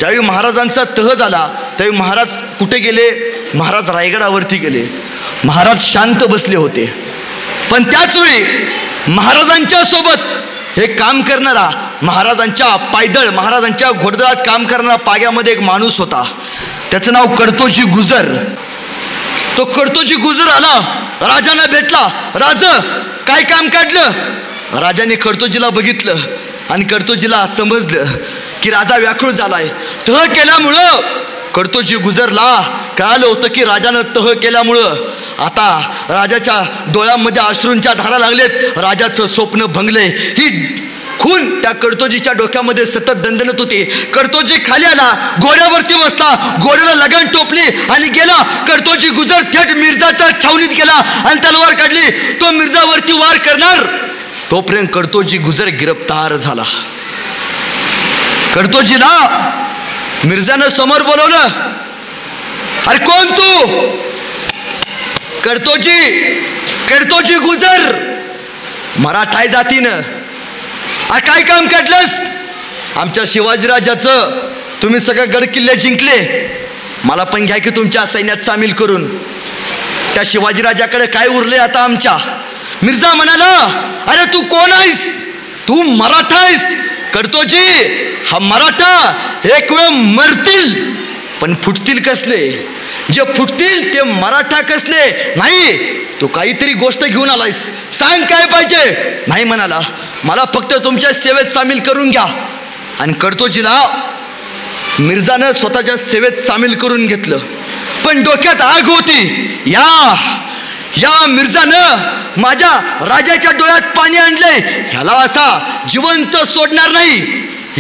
ज्यावेळी महाराजांचा तह झाला त्यावेळी महाराज कुठे गेले? महाराज रायगडावरती गेले. महाराज शांत बसले होते. पण त्याच वेळी महाराजांच्या सोबत हे काम करणारा, महाराजांच्या पायदळ, महाराजांच्या घोडदळात काम करणारा पाग्यामध्ये एक माणूस होता. त्याचं नाव कडतोजी गुजर. तो कडतोजी गुजर आला, राजांना भेटला. राज, काय काम काढलं? राजाने कडतोजीला बघितलं आणि कडतोजीला समजलं की राजा व्याकुळ झालाय. तह केल्यामुळं कडतोजी गुजरला कळालं होतं की राजानं तह केल्यामुळं आता राजाच्या डोळ्यांमध्ये अश्रूंच्या धारा लागलेत. राजाचं स्वप्न भंगले. ही खून त्या कडतोजीच्या डोक्यामध्ये सतत दणदणत होती. कडतोजी खाली आला, घोड्यावरती बसला, घोड्याला लगाम टोपली आणि गेला. कडतोजी गुजर थेट मिर्जाच्या छावणीत गेला आणि तलवार काढली. तो मिर्जावरती वार करणार तोपर्यंत कडतोजी गुजर गिरफ्तार झाला. कडतोजीला मिर्जानं समोर बोलवलं. अरे कोण तू? कडतोजी गुजर, मराठा जातीनं. अरे काय काम काढलंस? आमच्या शिवाजीराजाचं तुम्ही सगळं गड किल्ले जिंकले, मला पण घ्या की तुमच्या सैन्यात सामील करून. त्या शिवाजीराजाकडे काय उरले आता आमच्या? मिर्झा म्हणाला, अरे तू कोण आहेस? तू मराठा आहेस. कडतोजी, हा मराठा एक वेळ मरतील पण फुटतील कसले? जे फुटतील ते मराठा कसले? नाही, तू काहीतरी गोष्ट घेऊन आलायस, सांग काय पाहिजे? नाही म्हणाला, मला फक्त तुमच्या सेवेत सामील करून घ्या. आणि कडतोजीला मिर्झानं स्वतःच्या सेवेत सामील करून घेतलं. पण डोक्यात आग होती. या मिर्झानं माझ्या राजाच्या डोळ्यात पाणी आणलंय, ह्याला असा जिवंत सोडणार नाही.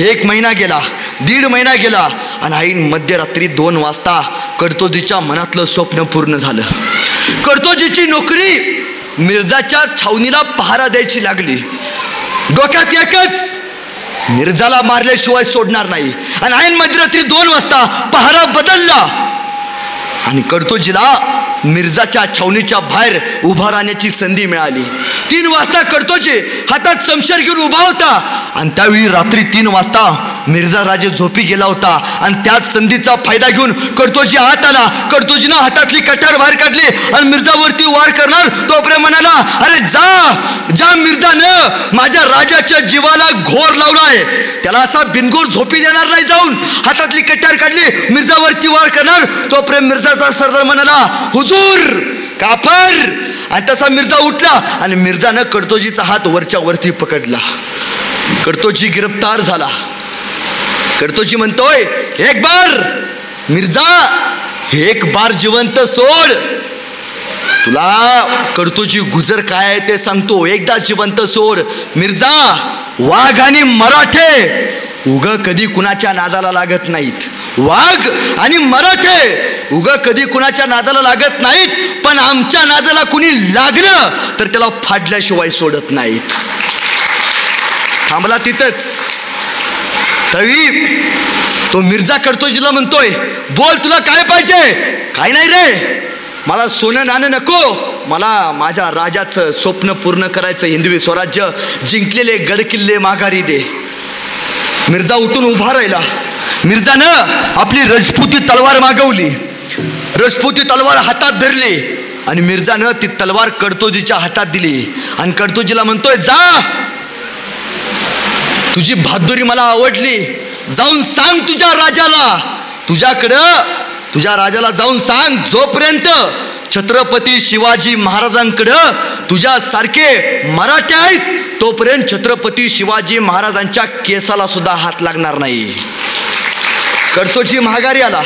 1 महिना गेला, 1.5 महिना गेला आणि ऐन मध्यरात्री 2 वाजता कडतोजीच्या मनातलं स्वप्न पूर्ण झालं. कडतोजीची नोकरी मिर्झाच्या छावणीला पहारा द्यायची लागली. डोक्यात एकच, मिर्झाला मारल्याशिवाय सोडणार नाही. आणि ऐन मध्यरात्री 2 वाजता पहारा बदलला आणि कडतोजीला मिर्झाच्या छावणीच्या बाहेर उभा राहण्याची संधी मिळाली. 3 वाजता कडतोजी हातात शमशेर घेऊन उभा होता आणि त्यावेळी रात्री 3 वाजता मिर्झा राजे झोपी गेला होता. आणि त्याच संधीचा फायदा घेऊन कडतोजी आत आला. कडतोजीनं हातातली कटार बाहेर काढली आणि मिर्झावरती वार करणार तोपर्यंत म्हणाला, अरे जा मिर्झानं माझ्या राजाच्या जीवाला घोर लावलाय, त्याला असा बिनगोर झोपी देणार नाही. जाऊन हातातली कटार काढली, मिर्झावरती वार करणार तोपर्यंत मिर्झाचा सरदार म्हणाला, हुजूर काफर. आणि तसा मिर्झा उठला आणि मिर्झानं कडतोजीचा हात वरच्या वरती पकडला. कडतोजी गिरफ्तार झाला. कडतोजी म्हणतोय, एक बार मिर्झा, एक बार जिवंत सोड. तुला कडतोजी गुजर काय आहे ते सांगतो, एकदा जिवंत सोड. मिर्झा, वाघ आणि मराठे उग कधी कुणाच्या नादाला लागत नाहीत. वाघ आणि मराठे उग कधी कुणाच्या नादाला लागत नाहीत, पण आमच्या नादाला कुणी लागलं तर त्याला फाडल्याशिवाय सोडत नाहीत. थांबला तिथंच. तरी तो मिर्झा कडतोजीला म्हणतोय, बोल तुला काय पाहिजे? काय नाही रे, मला सोनं नाणं नको, मला माझ्या राजाचं स्वप्न पूर्ण करायचं, हिंदवी स्वराज्य जिंकलेले गडकिल्ले माघारी दे. मिर्झा उठून उभा राहिला. मिर्झानं आपली राजपुती तलवार मागवली, राजपुती तलवार हातात धरली आणि मिर्झानं ती तलवार कडतोजीच्या हातात दिली आणि कडतोजीला म्हणतोय, जा, तुझी बहादुरी मला आवडली, जाऊन सांग तुझ्या राजाला जाऊन सांग, जोपर्यंत छत्रपती शिवाजी महाराजांकडं तुझ्यासारखे मराठे आहेत तोपर्यंत छत्रपती शिवाजी महाराजांच्या केसाला सुद्धा हात लागणार नाही. कडतोजी माघारी आला.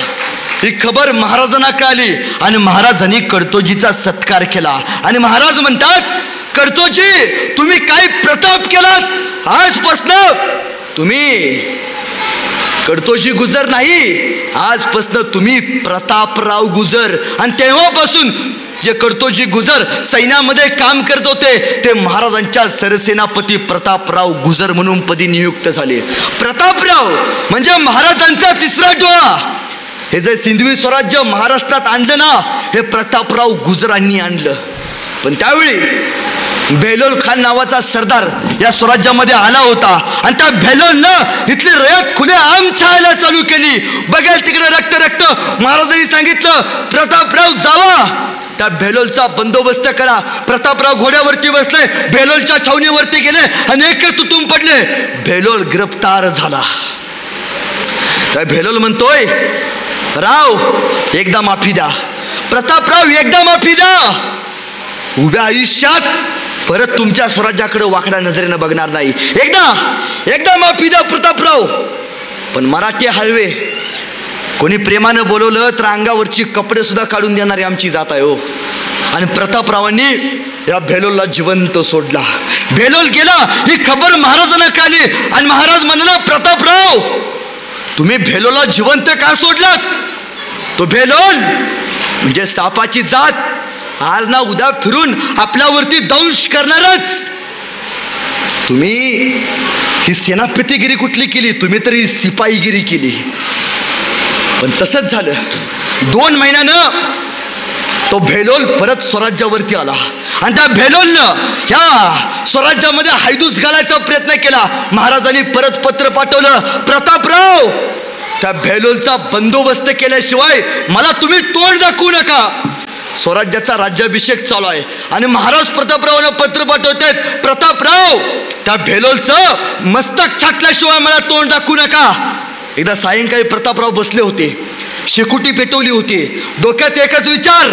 ही खबर महाराजांना कळाली आणि महाराजांनी कडतोजीचा सत्कार केला. आणि महाराज म्हणतात, कडतोजी तुम्ही काय प्रताप केलात, आजपासून तुम्ही कडतोजी गुजर नाही, आजपासून तुम्ही प्रतापराव गुजर. आणि तेव्हापासून जे कडतोजी गुजर सैन्यामध्ये काम करत होते ते महाराजांच्या सरसेनापती प्रतापराव गुजर म्हणून पदी नियुक्त झाले. प्रतापराव म्हणजे महाराजांचा 3रा डोळा. हे जे सिंधवी स्वराज्य महाराष्ट्रात आणलं ना, हे प्रतापराव गुजरांनी आणलं. पण त्यावेळी बेलोल खान नावाचा सरदार या स्वराज्यामध्ये आला होता आणि त्या बेलोलनं इथली रयत खुले आम छायला चालू केली. बघेल तिकडे रक्त रक्त. महाराजांनी सांगितलं प्रतापराव जावा, त्या बेलोलचा बंदोबस्त करा. प्रतापराव घोड्यावरती बसले, बेलोलच्या छावणीवरती गेले आणि एक तुटून पडले. बेलोल गिरफ्तार झाला. त्या बेलोल म्हणतोय, राव एकदा माफी द्या, प्रतापराव एकदा माफी द्या. उभ्या आयुष्यात परत तुमच्या स्वराज्याकडे वाकड्या नजरेनं बघणार नाही. एकदा माफी द्या प्रतापराव. पण मराठी हळवे कोणी प्रेमानं बोलवलं तर अंगावरची कपडे सुद्धा काढून देणारी आमची जात आहे हो. आणि प्रतापरावांनी या बेलोलला जिवंत सोडला. बेलोल गेला ही खबर महाराजांना कळली आणि महाराज म्हणाला, प्रतापराव तुम्ही बेलोलला जिवंत का सोडलात? तो बेलोल म्हणजे सापाची जात, आज ना उद्या फिरून आपल्यावरती दंश करणारच. तुम्ही ही सेनापतीगिरी कुठली केली? तुम्ही तरी सिपाहीगिरी केली. पण तसंच झालं. 2 महिन्यानं तो बेलोल परत स्वराज्यावरती आला आणि त्या बेलोलनं ह्या स्वराज्यामध्ये हायदूस घालायचा प्रयत्न केला. महाराजांनी परत पत्र पाठवलं, प्रतापराव त्या बेलोलचा बंदोबस्त केल्याशिवाय मला तुम्ही तोंड दाखवू नका. स्वराज्याचा राज्याभिषेक चालू आहे आणि महाराज प्रतापरावांना पत्र पाठवतात, प्रतापराव त्या बेलोलचं मस्तक छाटल्याशिवाय मला तोंड दाखवू नका. एकदा सायंकाळी प्रतापराव बसले होते, शेकोटी पेटवली होती, डोक्यात एकच विचार,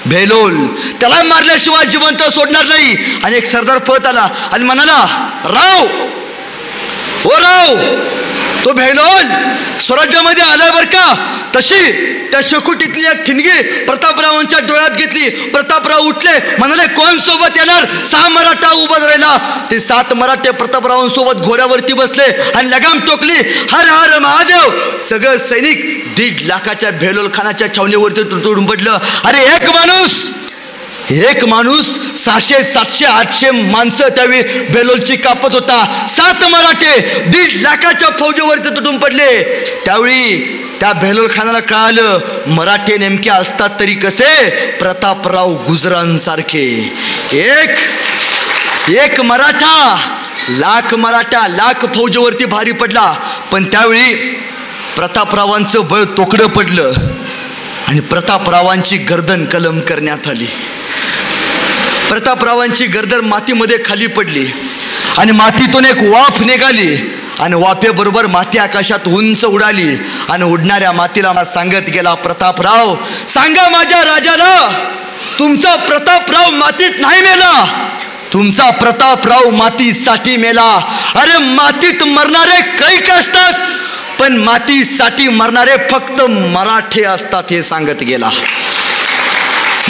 बेलोल त्याला मारल्याशिवाय जिवंत सोडणार नाही. आणि एक सरदार पळत आला आणि म्हणाला, राव ओ राव, तो बेलोल स्वराज्यामध्ये आलाय बर का. तशी त्या शेकोटीतली एक ठिणगी प्रतापरावांच्या डोळ्यात घेतली. प्रतापराव उठले, म्हणाले, कोण सोबत येणार? 6 मराठा उभा राहिला. ते 7 मराठे प्रतापरावांसोबत घोड्यावरती बसले आणि लगाम टोकली, हर हर महादेव. सगळं सैनिक 1.5 लाखाच्या बेलोल खानाच्या छावणीवरती तुटून पडलं. अरे एक माणूस 600, 700, 800 माणसं त्यावेळी बेलोलची कापत होता. 7 मराठे 1.5 लाखाच्या फौजेवरती तुटून पडले. त्यावेळी त्या बेलोल खानाला कळालं, मराठे नेमके असतात तरी कसे, प्रतापराव गुजरांसारखे. एक मराठा लाख फौजेवरती भारी पडला. पण त्यावेळी प्रतापरावांचं बळ तोकडं पडलं आणि प्रतापरावांची गर्दन कलम करण्यात आली. प्रतापरावांची गर्दन मातीमध्ये खाली पडली आणि मातीतून एक वाफ निघाली आणि वाफेबरोबर माती आकाशात उंच उडाली आणि उडणाऱ्या मातीला सांगत गेला, प्रतापराव सांगा माझ्या राजाला, तुमचा प्रतापराव मातीत नाही मेला, तुमचा प्रतापराव मातीसाठी मेला. अरे मातीत मरणारे कैक असतात, पण मातीसाठी मरणारे फक्त मराठे असतात हे सांगत गेला.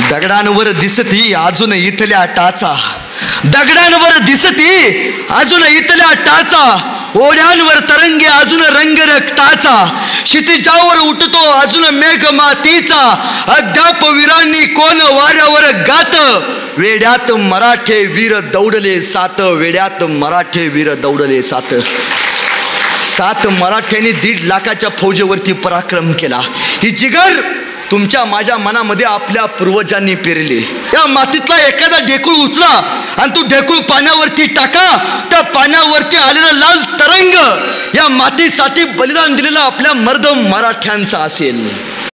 दगडांवर दिसती अजून इथल्या टाचा, दगडांवर दिसती अजून इथल्या टाचा, ओढ्यांवर तरंगे अजून रंग रक्ताचा, क्षितिजावर उठतो अजून मेघ मातीचा, अद्याप वीरांनी कोण वाऱ्यावर गात, वेड्यात मराठे वीर दौडले 7, वेड्यात मराठे वीर दौडले 7. 7 मराठ्यांनी 1.5 लाखाच्या फौजेवरती पराक्रम केला. ही जिगर तुमच्या माझ्या मनामध्ये आपल्या पूर्वजांनी पेरली. या मातीतला एखादा ढेकूळ उचला आणि तो ढेकूळ पाण्यावरती टाका, त्या पाण्यावरती आलेला लाल तरंग या मातीसाठी बलिदान दिलेला आपल्या मर्द मराठ्यांचा असेल.